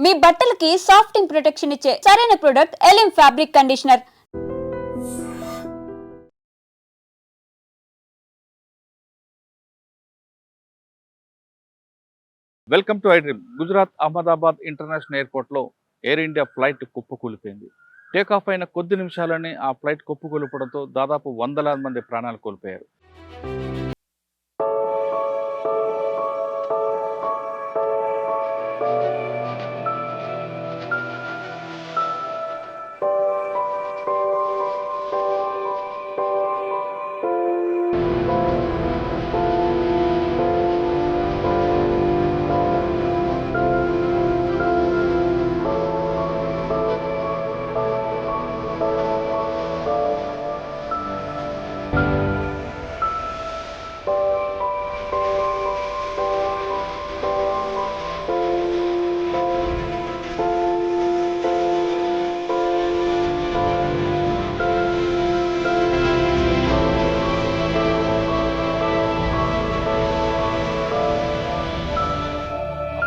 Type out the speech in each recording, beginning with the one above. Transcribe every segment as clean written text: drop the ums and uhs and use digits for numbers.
మీ బట్టలకి సాఫ్టింగ్ ప్రొటెక్షన్ ఇచ్చే సరైన ప్రొడక్ట్ ఎలిమ్ fabric conditioner. Welcome to iDream. Gujarat Ahmedabad international ఎయిర్పోర్ట్లో ఎయిర్ ఇండియా ఫ్లైట్ కుప్పకూలిపోయింది. టేక్ ఆఫ్ అయిన కొద్ది నిమిషాలని ఆ ఫ్లైట్ కుప్పకూలిపోవడంతో దాదాపు వందలాది మంది ప్రాణాలు కోల్పోయారు.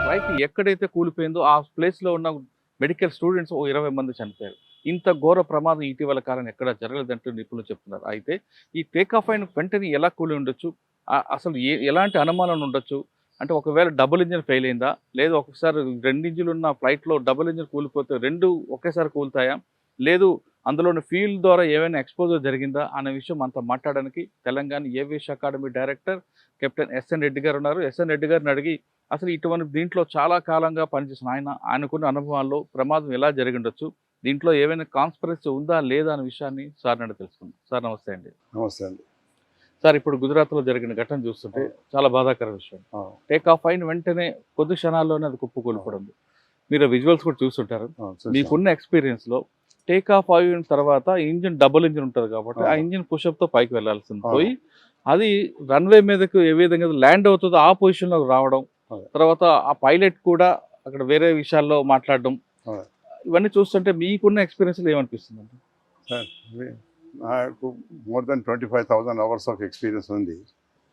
ఫ్లైట్ ఎక్కడైతే కూలిపోయిందో ఆ ప్లేస్లో ఉన్న మెడికల్ స్టూడెంట్స్ 20 మంది చనిపోయారు. ఇంత ఘోర ప్రమాదం ఇటీవల కాలం ఎక్కడ జరగలేదంటూ నిపుణులు చెప్తున్నారు. అయితే ఈ టేక్ ఆఫ్ అయిన వెంటనే ఎలా కూలి ఉండొచ్చు, అసలు ఎలాంటి అనుమానం ఉండొచ్చు అంటే, ఒకవేళ డబుల్ ఇంజిన్ ఫెయిల్ అయిందా, లేదు ఒకసారి 2 ఇంజిన్లు ఉన్న ఫ్లైట్లో డబుల్ ఇంజిన్ కూలిపోతే 2 ఒకేసారి కూలుతాయా, లేదు అందులోని ఫ్యూల్ ద్వారా ఏమైనా ఎక్స్పోజర్ జరిగిందా అనే విషయం అంతా మాట్లాడడానికి Telangana aviation academy director captain SN Reddy గారు ఉన్నారు. ఎస్ఎన్ రెడ్డి గారిని అడిగి అసలు ఇటువంటి దీంట్లో చాలా కాలంగా పనిచేసిన ఆయనకున్న అనుభవాల్లో ప్రమాదం ఎలా జరిగిండొచ్చు, దీంట్లో ఏమైనా కాన్స్పిరసీ ఉందా లేదా అనే విషయాన్ని సార్ అడిగి తెలుసుకుందాం. సార్ నమస్తే అండి. నమస్తే అండి. సార్, ఇప్పుడు గుజరాత్లో జరిగిన ఘటన చూస్తుంటే చాలా బాధాకర విషయం. టేక్ ఆఫ్ అయిన వెంటనే కొద్ది క్షణాల్లోనే అది కుప్పకూలిపోవడం. మీరు విజువల్స్ కూడా చూస్తుంటారు. మీకున్న ఎక్స్పీరియన్స్లో టేక్ ఆఫ్ అయిన తర్వాత ఇంజిన్ డబుల్ ఇంజిన్ ఉంటుంది కాబట్టి ఆ ఇంజిన్ పుషప్తో పైకి వెళ్ళాల్సింది పోయి అది రన్వే మీదకు ఏ విధంగా ల్యాండ్ అవుతుందో ఆ పొజిషన్లోకి రావడం, తర్వాత ఆ పైలట్ కూడా అక్కడ వేరే విషయాల్లో మాట్లాడడం, ఇవన్నీ చూస్తుంటే మీకున్న ఎక్స్పీరియన్స్లో ఏమనిపిస్తుంది అండి? సార్, నాకు more than 25,000 hours of experience ఉంది.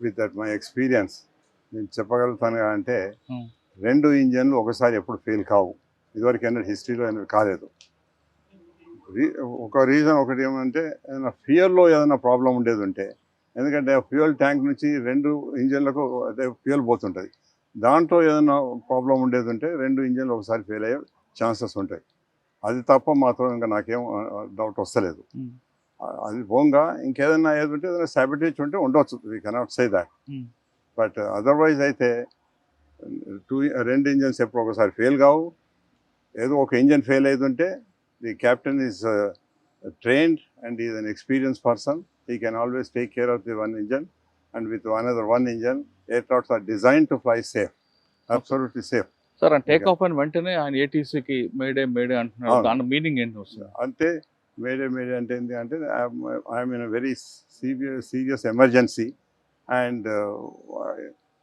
విత్ దట్ మై ఎక్స్పీరియన్స్ నేను చెప్పగలుగుతాను అంటే 2 ఇంజన్లు ఒకసారి ఎప్పుడు ఫెయిల్ కావు. ఇదివరకు ఏమైనా హిస్టరీలో ఏమైనా కాలేదు. ఒక రీజన్ ఒకటి ఏమంటే, ఏదైనా ఫ్యూయల్లో ఏదైనా ప్రాబ్లం ఉండేది ఉంటే, ఎందుకంటే ఫ్యూయల్ ట్యాంక్ నుంచి 2 ఇంజన్లకు అదే ఫ్యూయల్ పోతుంటుంది. దాంట్లో ఏదైనా ప్రాబ్లం ఉండేది ఉంటే 2 ఇంజన్లు ఒకసారి ఫెయిల్ అయ్యే ఛాన్సెస్ ఉంటాయి. అది తప్ప మాత్రం ఇంకా నాకేం డౌట్ వస్తలేదు. అది పోగా ఇంకేదైనా ఏది ఉంటే ఏదైనా సాబిటేజ్ ఉంటే ఉండవచ్చు. We cannot say that. But otherwise అయితే 2 ఇంజన్స్ ఎప్పుడు ఒకసారి ఫెయిల్ కావు. ఏదో ఒక ఇంజన్ ఫెయిల్ అవుతుంటే the captain is trained and he is an experienced person. He can always take care of the one engine, and with another one engine, aircrafts are designed to fly safe, absolutely safe. Sir, take off అయిన వెంటనే ఆయన ఏటీసీకి May Day May Day అంటున్నారు. దాని meaning ఏంటి వస్తుంది అంటే? May Day May Day అంటే ఏంటి అంటే, I'm in very serious emergency and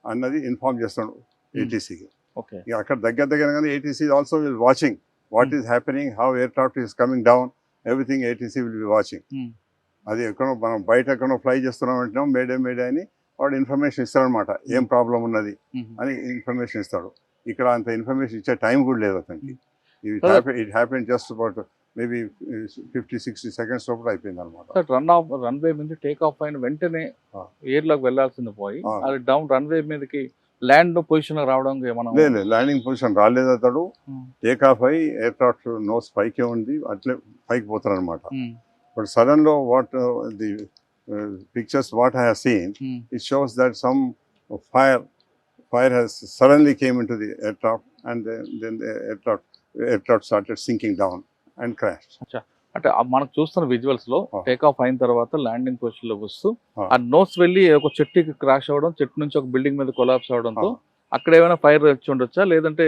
అన్నది ఇన్ఫార్మ్ చేస్తాడు ఏటీసీకి. ఓకే, అక్కడ దగ్గర ATC also will watching what is happening, how aircraft is coming down, everything ATC will be watching. అది ఎక్కడో మనం బయట ఎక్కడో ఫ్లై చేస్తున్నాం అంటున్నాం, మేడే మేడే అని వాడు ఇన్ఫర్మేషన్ ఇస్తాడనమాట. ఏం ప్రాబ్లం ఉన్నది అని ఇన్ఫర్మేషన్ ఇస్తాడు. ఇక్కడ అంత ఇన్ఫర్మేషన్ ఇచ్చే టైం కూడా లేదు అతనికి. It happen just about maybe 50-60 seconds లోపల అయిపోయింది అనమాట. రన్వే మీద టేక్ ఆఫ్ అయిన వెంటనే ఎయిర్లోకి వెళ్ళాల్సింది పోయి అది డౌన్ రన్వే మీదకి ల్యాండ్ పొజిషన్ రావడం లేదు. ల్యాండింగ్ పొజిషన్ రాలేదు. అతడు టేక్ ఆఫ్ అయ్యి ఎయిర్క్రాఫ్ట్ నోస్ పైకే ఉంది, అట్లే పైకి పోతారు అనమాట. బట్ సడన్ లో what the pictures what I have seen, it shows that some fire has suddenly came into the aircraft, and then the aircraft started sinking down and crashed. అంటే మనకు చూస్తున్న విజువల్స్ లో టేక్ ఆఫ్ అయిన తర్వాత landing position లో వస్తూ ఆ nose వెళ్ళి ఒక చెట్టుకి క్రాష్ అవ్వడం, చెట్టు నుంచి ఒక బిల్డింగ్ మీద కొలాప్స్ అవడంతో అక్కడ ఏమైనా ఫైర్ వచ్చి ఉండొచ్చా, లేదంటే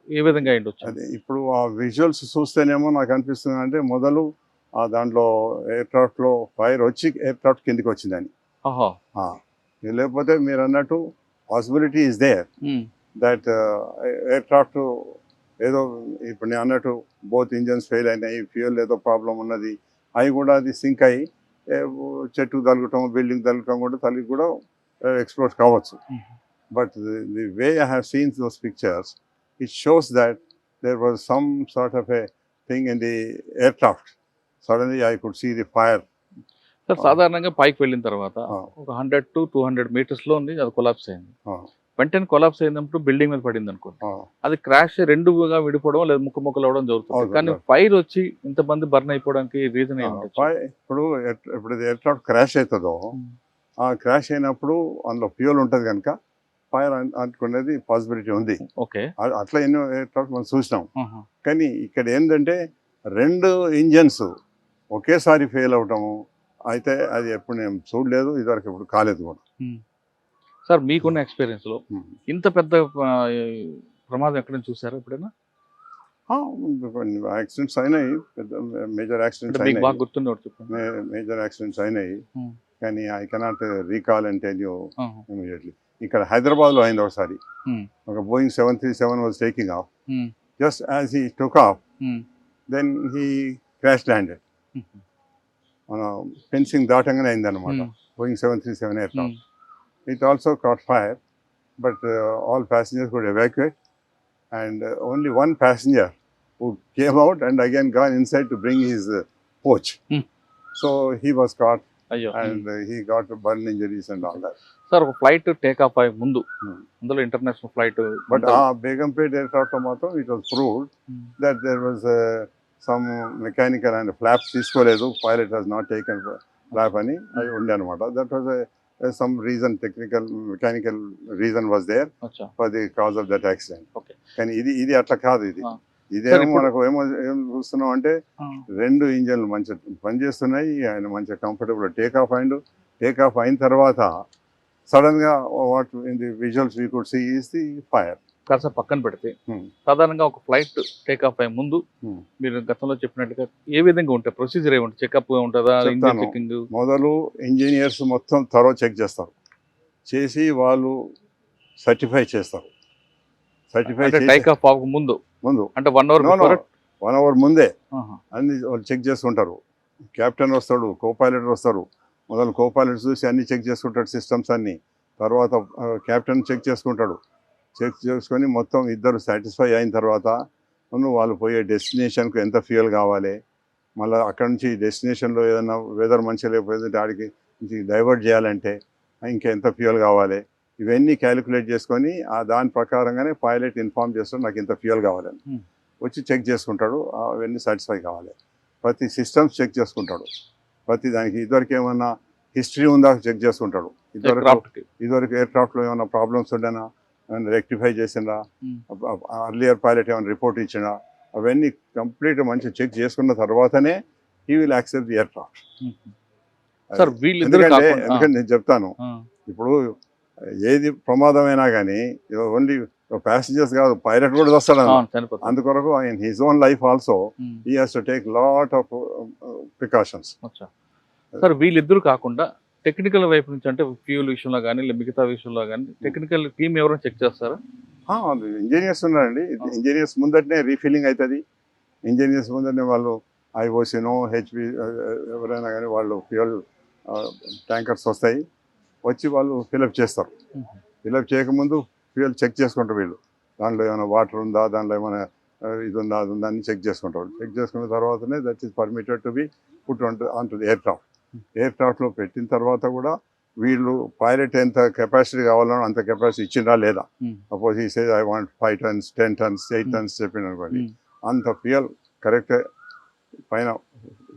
ఏ విధంగా అయ్యుండొచ్చు? అదే ఇప్పుడు ఆ విజువల్స్ చూస్తేనేమో నాకు అనిపిస్తుంది అంటే, మొదలు దాంట్లో ఎయిర్క్రాఫ్ట్ లో ఫైర్ వచ్చి ఎయిర్క్రాఫ్ట్ కిందికి వచ్చిందని. లేకపోతే మీరు అన్నట్టు possibility is there that aircraft ఏదో ఇప్పుడు నేను అన్నట్టు బోత్ ఇంజన్స్ ఫెయిల్ అయినాయి, ఫ్యూయల్ ఏదో ప్రాబ్లం ఉన్నది, అవి కూడా అది సింక్ అయ్యి చెట్టు తగలటం, బిల్డింగ్ తగలటం కూడా తల్లి కూడా ఎక్స్ప్లోడ్ కావచ్చు. But the way I have seen those pictures, it shows that there was some sort of a thing in the aircraft. Suddenly I could see the fire. Sir సాధారణంగా పైకి వెళ్ళిన తర్వాత ఆ. ఒక 100 to 200 మీటర్స్లో ఉంది, అది కొలాప్స్ అయింది. Ah, వెంటనే కొలాప్స్ అయినప్పుడు బిల్డింగ్ మీద పడింది అనుకోండి, ah. అది క్రాష్ రెండుగా విడిపోవడం లేదా ముక్కలు అవడం జరుగుతుంది. అవును, కానీ అవును. ఫైర్ వచ్చి ఇంతమంది బర్న్ అయిపోవడానికి రీజన్ ఏంటంటే ఇప్పుడు ఇది ఎయిర్క్రాఫ్ట్ క్రాష్ అవుతుందో ఆ క్రాష్ అయినప్పుడు అందులో ఫ్యూయల్ ఉంటుంది కనుక ఫైర్ అనుకునేది పాసిబిలిటీ ఉంది. ఓకే. అట్లా ఎన్నో ఎయిర్క్రాఫ్ట్ మనం చూసినాం. కానీ ఇక్కడ ఏంటంటే 2 ఇంజన్స్ ఒకేసారి ఫెయిల్ అవటము అయితే అది ఎప్పుడు నేను చూడలేదు, ఇదివరకు ఎప్పుడు కాలేదు కూడా. సార్ మీకున్న ఎక్స్పీరియన్స్ లో Hmm. ఇంత పెద్ద ప్రమాదం ఎక్కడైనా చూసారా ఎప్పుడైనా? కొన్ని యాక్సిడెంట్స్ అయినాయి, పెద్ద మేజర్ యాక్సిడెంట్స్ అంటే మీకు బాగా అయినాయి, గుర్తుండే ఒకటి చెప్పండి. మేజర్ యాక్సిడెంట్స్ అయినాయి. Hmm. కానీ I cannot recall and tell you Uh-huh. Immediately. ఇక్కడ హైదరాబాద్లో అయింది ఒకసారి. Hmm. ఒక Boeing 737 was taking off. Hmm. Just as he took off Hmm. Then he crash landed. Hmm. మన ఫెన్సింగ్ దాటంగానే అయిందన్నమాట. Hmm. Boeing 737 aircraft. Hmm. It also caught fire, but all passengers could evacuate, and only one passenger who came out and again gone inside to bring his pouch. Hmm. So he was caught అయ్యో. and he got burn injuries and all that. Sir ఒక flight take off అయ్యే ముందు Hmm. అందులో international flight But Begumpet aircraft matter, it was proved that there was some mechanical and flaps తీసుకోలేదు, pilot has not taken flap అని అది ఉండే అనమాట. That was some reason, technical mechanical reason was there అచ్చా. for the cause of that accident. Okay. కానీ ఇది అట్లా కాదు. ఇది Ah. ఇదేమో ఇప్పుడు- మనకు ఏం చూస్తున్నాం అంటే 2 ఇంజన్లు మంచిగా పనిచేస్తున్నాయి, ఆయన మంచిగా కంఫర్టబుల్ టేక్ ఆఫ్ అయిన తర్వాత సడన్ గా what in the visuals we could see is the fire. కాస్త పక్కన పెడితే Hmm. సాధారణంగా ఒక ఫ్లైట్ టేక్ ఆఫ్ అయ్యే ముందు Hmm. మీరు గతంలో చెప్పినట్టుగా ఏ విధంగా ఉంటాయి ప్రొసీజర్ ఏముంటుంది? చెకప్ ఉంటుందా, ఇంజిన్ చెప్తాను. చెకింగ్? మొదలు ఇంజనీర్స్ మొత్తం త్వరగా చెక్ చేస్తారు, చేసి వాళ్ళు సర్టిఫై చేస్తారు. సర్టిఫై అంటే చేసి టేక్ ఆఫ్ అవ్వక ముందు ముందు అంటే 1 hour before? 1 hour ముందే ఆహా. అన్ని వాళ్ళు చెక్ చేసుకుంటారు. కెప్టెన్ వస్తాడు, కో పైలట్ వస్తారు. మొదలు కో పైలట్ చూసి అన్ని చెక్ చేసుకుంటాడు, సిస్టమ్స్ అన్ని. తర్వాత కెప్టెన్ చెక్ చేసుకుంటాడు. చెక్ చేసుకొని మొత్తం ఇద్దరు సాటిస్ఫై అయిన తర్వాత వాళ్ళు పోయే డెస్టినేషన్కు ఎంత ఫ్యూయల్ కావాలి, మళ్ళీ అక్కడ నుంచి డెస్టినేషన్లో ఏదైనా వెదర్ మంచిగా లేకపోతే ఆడికి డైవర్ట్ చేయాలంటే ఇంకెంత ఫ్యూయల్ కావాలి, ఇవన్నీ క్యాలిక్యులేట్ చేసుకొని దాని ప్రకారంగానే పైలట్ ఇన్ఫార్మ్ చేస్తాడు నాకు ఇంత ఫ్యూయల్ కావాలని. Hmm. వచ్చి చెక్ చేసుకుంటాడు, అవన్నీ సాటిస్ఫై కావాలి. ప్రతి సిస్టమ్స్ చెక్ చేసుకుంటాడు, ప్రతి దానికి ఇదివరకు ఏమన్నా హిస్టరీ ఉందా చెక్ చేసుకుంటాడు. Aircraft కి. ఇదివరకు ఎయిర్క్రాఫ్ట్లో ఏమైనా ప్రాబ్లమ్స్ ఉండేనా, ఏమైనా రెక్టిఫై చేసిందా, Hmm. అర్లియర్ పైలట్ ఏమైనా రిపోర్ట్ ఇచ్చినా, అవన్నీ కంప్లీట్ మంచిగా చెక్ చేసుకున్న తర్వాతనే he will accept the aircraft. Hmm. Sir వీళ్ళిద్దరు ఎందుకంటే నేను చెప్తాను, ఇప్పుడు ఏది ప్రమాదమైనా కానీ ఓన్లీ ప్యాసింజర్స్ కాదు, పైలట్ కూడా వస్తాడు. చనిపోతారు. అందుకొరకు in his own life also he has to take lot of precautions. Sir వీళ్ళిద్దరు కాకుండా టెక్నికల్ వైపు నుంచి అంటే ఫ్యూల్ విషయంలో కానీ మిగతా విషయంలో కానీ టెక్నికల్ టీమ్ ఎవరైనా చెక్ చేస్తారా? ఇంజనీర్స్ ఉన్నారండి. ఇంజనీర్స్ ముందటనే రీఫిల్లింగ్ అవుతుంది. ఇంజనీర్స్ ముందటనే వాళ్ళు ఐఓసినో హెచ్పి ఎవరైనా కానీ వాళ్ళు ఫ్యూయల్ ట్యాంకర్స్ వస్తాయి, వచ్చి వాళ్ళు ఫిలప్ చేస్తారు. ఫిలప్ చేయకముందు ఫ్యూయల్ చెక్ చేసుకుంటారు వీళ్ళు. దాంట్లో ఏమైనా వాటర్ ఉందా, దాంట్లో ఏమైనా ఇది ఉందా, అది ఉందా అని చెక్ చేసుకుంటారు. చెక్ చేసుకున్న తర్వాతనే that is permitted to be put on to the aircraft. ఎయిర్క్రాఫ్ట్లో పెట్టిన తర్వాత కూడా వీళ్ళు పైలట్ ఎంత కెపాసిటీ కావాలనో అంత కెపాసిటీ ఇచ్చిందా లేదా. సపోజ్ ఈ Sage I want 5 tons 10 tons 8 tons చెప్పిన అనుకోండి, అంత ఫ్యూయల్ కరెక్ట్ పైన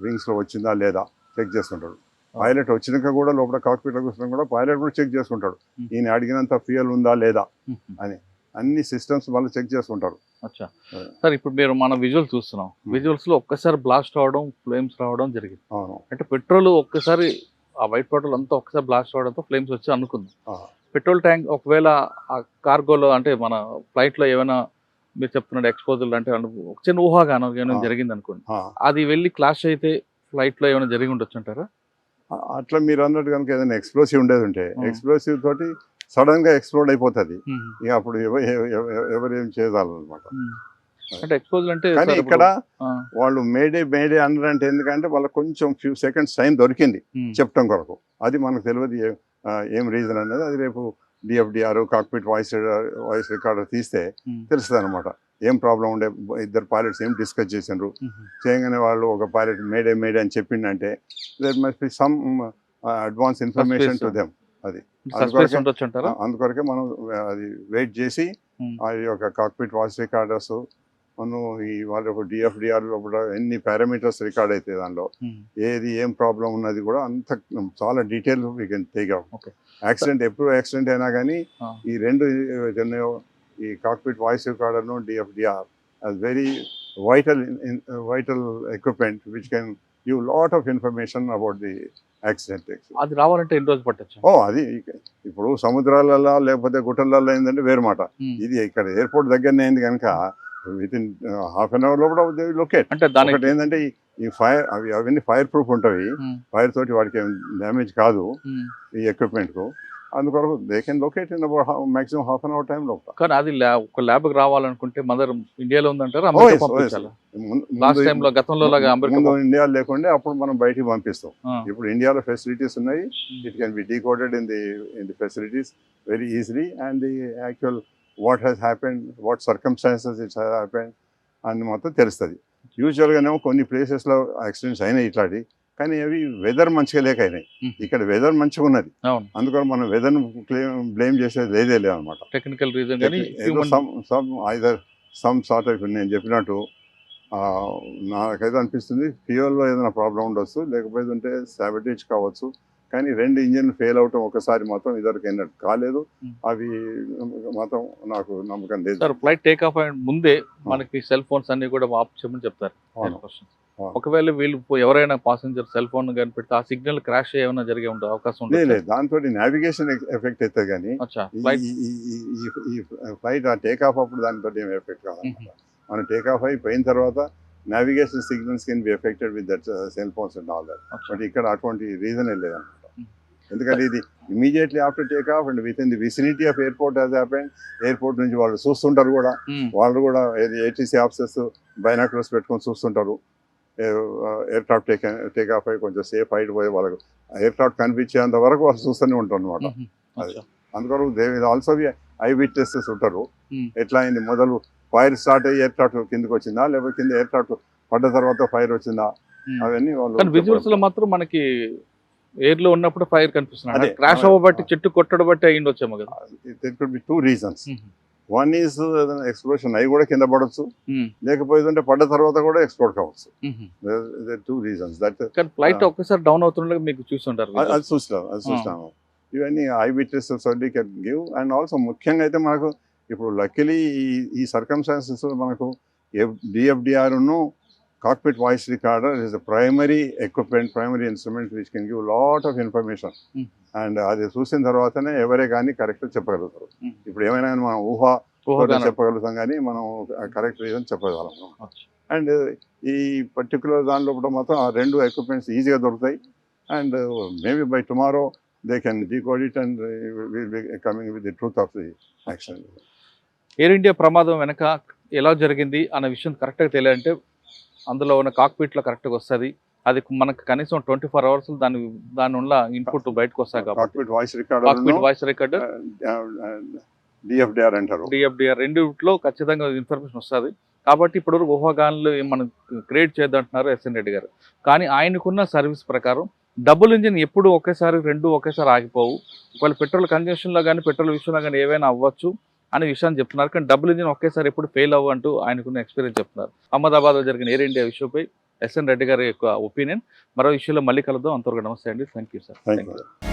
వింగ్స్లో వచ్చిందా లేదా చెక్ చేసుకుంటాడు. పైలట్ వచ్చినాక కూడా లోపల కాక్పిట్లో కూర్చున్నా కూడా పైలట్ కూడా చెక్ చేసుకుంటాడు, ఈయన అడిగినంత ఫ్యూయల్ ఉందా లేదా అని. అన్ని సిస్టమ్స్ వాళ్ళు చెక్ చేసుకుంటారు. అచ్చా సార్, ఇప్పుడు మీరు మన విజువల్ చూస్తున్నాం, విజువల్స్ లో ఒక్కసారి బ్లాస్ట్ అవడం, ఫ్లేమ్స్ రావడం జరిగింది. అవును. అంటే పెట్రోల్ ఒక్కసారి ఆ వైట్ పెట్రోల్ అంతా ఒక్కసారి బ్లాస్ట్ అవడంతో ఫ్లేమ్స్ వచ్చి అనుకుంది. పెట్రోల్ ట్యాంక్ ఒకవేళ ఆ కార్గోలో అంటే మన ఫ్లైట్ లో ఏమైనా మీరు చెప్తున్నట్టు ఎక్స్పోజల్ అంటే ఒక చిన్న ఊహాగానం ఏమైనా జరిగింది అనుకోండి, అది వెళ్ళి క్లాష్ అయితే ఫ్లైట్ లో ఏమైనా జరిగి ఉండొచ్చు అంటారా? అట్లా మీరు అన్నట్టు కనుక ఏదైనా ఎక్స్ప్లోసివ్ ఉండేది ఉంటే ఎక్స్ప్లోసివ్ తోటి సడన్ గా ఎక్స్ప్లోడ్ అయిపోతుంది. ఇక అప్పుడు ఎవరు ఏం చేయాలన్నమాట. అంటే ఎక్స్పోజల్ అంటే కానీ ఇక్కడ వాళ్ళు మేడే అన్నారంటే ఎందుకంటే వాళ్ళకి కొంచెం ఫ్యూ సెకండ్స్ టైం దొరికింది చెప్పడం కొరకు. అది మనకు తెలియదు ఏం రీజన్ అనేది. అది రేపు డిఎఫ్డిఆర్ కాక్పిట్ వాయిస్ రికార్డర్ తీస్తే తెలుస్తుంది అనమాట. ఏం ప్రాబ్లం ఉండే, ఇద్దరు పైలట్స్ ఏం డిస్కస్ చేసిండ్రు, చేయగానే వాళ్ళు ఒక పైలట్ మేడే అని చెప్పిండంటే there must be some advance information to them. అది సస్పెన్స్ ఉండొచ్చు అంటారా? అందుకొరకే మనం అది వెయిట్ చేసి అది ఒక కాక్పిట్ వాయిస్ రికార్డర్స్ మనం ఈ వాళ్ళ డిఎఫ్డిఆర్ కూడా ఎన్ని పారామీటర్స్ రికార్డ్ అవుతాయి దానిలో, ఏది ఏం ప్రాబ్లం ఉన్నది కూడా అంత చాలా detail we can take out. Accident ఎప్పుడు యాక్సిడెంట్ అయినా కానీ ఈ రెండు ఉన్నాయో, ఈ కాక్పిట్ వాయిస్ రికార్డర్ను DFDR as very vital equipment which can give lot of information about the accident. అది రావాలంటే ఎన్ని రోజులు పట్టచ్చు? అది ఇప్పుడు సముద్రాలలో లేకపోతే గుట్టలలో ఏంటంటే వేరు మాట, ఇది ఇక్కడ ఎయిర్పోర్ట్ దగ్గరనే అయింది కనుక within half an hour లోపల లొకేట్. అంటే దానికి ఒకటి ఏంటంటే ఈ ఫైర్ అవన్నీ ఫైర్ ప్రూఫ్ ఉంటాయి, ఫైర్ తోటి వాడికి ఏం డ్యామేజ్ కాదు ఈ ఎక్విప్మెంట్ కు, అందుకొరకు they can locate in about maximum half an hour time లోపల. కానీ అది ఒక ల్యాబ్ కి రావాలనుకుంటే మదర్ ఇండియాలో ఉందంటారా? లాస్ట్ టైం లో గతంలో లాగా ఇండియా లేకుండే అప్పుడు మనం బయటికి పంపిస్తాం. ఇప్పుడు ఇండియాలో ఫెసిలిటీస్ ఉన్నాయి, it can be decoded in the facilities very easily, and the actual what has happened, what circumstances it's happened అని మొత్తం తెలుస్తుంది. యూజువల్గానేమో కొన్ని ప్లేసెస్లో యాక్సిడెంట్స్ అయినాయి ఇట్లాంటి, కానీ అవి వెదర్ మంచిగా లేక అయినాయి. ఇక్కడ వెదర్ మంచిగా ఉన్నది, అందుకని మనం వెదర్ బ్లేమ్ చేసేది లేదే లేదనమాట. Technical reason some sort of నేను చెప్పినట్టు నాకైతే అనిపిస్తుంది ఫ్యూయల్లో ఏదైనా ప్రాబ్లం ఉండొచ్చు, లేకపోతే సాబిటేజ్ కావచ్చు, కానీ రెండు ఇంజిన్ ఫెయిల్ అవటం ఒకసారి మాత్రం ఇద్దరికి అయినట్టు కాలేదు. అవి మాత్రం నాకు నమ్మకం లేదు. సార్ ఫ్లైట్ టేక్ ఆఫ్ అయిన ముందే మనకి సెల్ ఫోన్స్ అన్ని కూడా ఆఫ్ చేయమని చెప్తారు. ఒకవేళ వీళ్ళు ఎవరైనా పాసెంజర్ సెల్ ఫోన్ కనిపెడితే ఆ సిగ్నల్ క్రాష్ ఏమైనా జరిగే ఉండే అవకాశం ఉంది? లేదు, దాంతో నావిగేషన్ ఎఫెక్ట్ అవుతుంది, కానీ ఈ ఫ్లైట్ ఆ టేక్ ఆఫ్ అప్పుడు దానితో ఏం ఎఫెక్ట్ కాదన్నమాట. మనం టేక్ ఆఫ్ అయిపోయిన తర్వాత navigation signals can be affected with that cell phones and all that. But ఇక్కడ అటువంటి రీజనే లేదన్నమాట, ఎందుకంటే ఇది immediately after take off and with in the vicinity of airport has happened. Airport నుంచి వాళ్ళు చూస్తుంటారు కూడా, వాళ్ళు కూడా ఏటీసీ ఆఫీసర్స్ బైనాక్యులర్స్ పెట్టుకొని చూస్తుంటారు. ఎయిర్ క్రాఫ్ట్ టేక్ ఆఫ్ అయ్యి కొంచెం సేఫ్ హైట్ పోయి వాళ్ళకు ఎయిర్ క్రాఫ్ట్ కనిపించేంత వరకు వాళ్ళు చూస్తూనే ఉంటారు అనమాట. అది అందుకొరకు they will also be I witnesses ఉంటారు. ఎట్లా అయింది, మొదలు ఫైర్ స్టార్ట్ అయ్యి ఎయిర్ క్రాఫ్ట్ కిందకి వచ్చిందా, లేకపోతే కింద ఎయిర్ క్రాఫ్ట్ పడ్డ తర్వాత ఫైర్ వచ్చిందా, అవన్నీ వాళ్ళు. విజువల్స్ లో మాత్రం మనకి ఎయిర్ లో ఉన్నప్పుడు ఫైర్ కనిపిస్తుంది, క్రాష్ అవ్వబట్టి చెట్టు కొట్టడం బట్టి అయ్యి వచ్చాము కదా. There could be 2 reasons. One is explosion అవి కూడా కింద పడవచ్చు, లేకపోతే పడ్డ తర్వాత కూడా ఎక్స్ప్లోడ్ కావచ్చు. 2 reasons. ఫ్లైట్ ఒక్కసారి డౌన్ అవుతుండగా మీకు చూస్తుంటారు, అది చూస్తాము. ఇవన్నీ I witnesses can give. And also ముఖ్యంగా అయితే మనకు ఇప్పుడు లక్కీలీ ఈ సర్కమ్స్టాన్సెస్ మనకు డిఎఫ్డిఆర్ cockpit voice recorder is the primary equipment, primary instrument which can give a lot of information. And అది చూసిన తర్వాతనే ఎవరే కానీ కరెక్ట్ చెప్పగలుగుతారు. ఇప్పుడు ఏమైనా మనం ఊహ చెప్పగలుగుతాం, కానీ మనం కరెక్ట్ రీజన్ చెప్పగలం. అండ్ ఈ పర్టికులర్ దానిలో కూడా మాత్రం ఆ రెండు ఎక్విప్మెంట్స్ ఈజీగా దొరుకుతాయి. And maybe by tomorrow they can decode it and will be coming with the truth of the action. Air India ప్రమాదం వెనక ఎలా జరిగింది అన్న విషయం కరెక్ట్గా తెలియాలంటే అందులో ఉన్న కాక్పిట్లో కరెక్ట్గా వస్తుంది. అది మనకు కనీసం 24 hours దాని ఉన్న ఇన్పుట్ బయటకు వస్తాయి కాబట్టి కాక్పిట్ వాయిస్ రికార్డర్ డిఎఫ్డిఆర్ అంటారు. డిఎఫ్డిఆర్ రెండిట్లో ఖచ్చితంగా ఇన్ఫర్మేషన్ వస్తుంది. కాబట్టి ఇప్పుడు ఊహాగానాలు మనం క్రియేట్ చేద్దంటున్నారు ఎస్ఎన్ రెడ్డి గారు. కానీ ఆయనకున్న సర్వీస్ ప్రకారం డబుల్ ఇంజిన్ ఎప్పుడు రెండు ఒకేసారి ఆగిపోవు. ఒకవేళ పెట్రోల్ కన్జంప్షన్లో కానీ పెట్రోల్ విషయంలో కానీ ఏవైనా అవ్వచ్చు అనే విషయాన్ని చెప్తున్నారు. కానీ డబుల్ ఇంజిన్ ఒకేసారి ఎప్పుడు ఫెయిల్ అవ్వంటూ ఆయనకున్న ఎక్స్పీరియన్స్ చెప్తున్నారు. అహ్మదాబాద్లో జరిగిన ఎయిర్ ఇండియా విషయంపై ఎస్ఎన్ రెడ్డి గారి యొక్క ఒపీనియన్. మరో విషయంలో మళ్ళీ కలుద్దాం. అంతవరకు నమస్తే అండి. Thank you sir.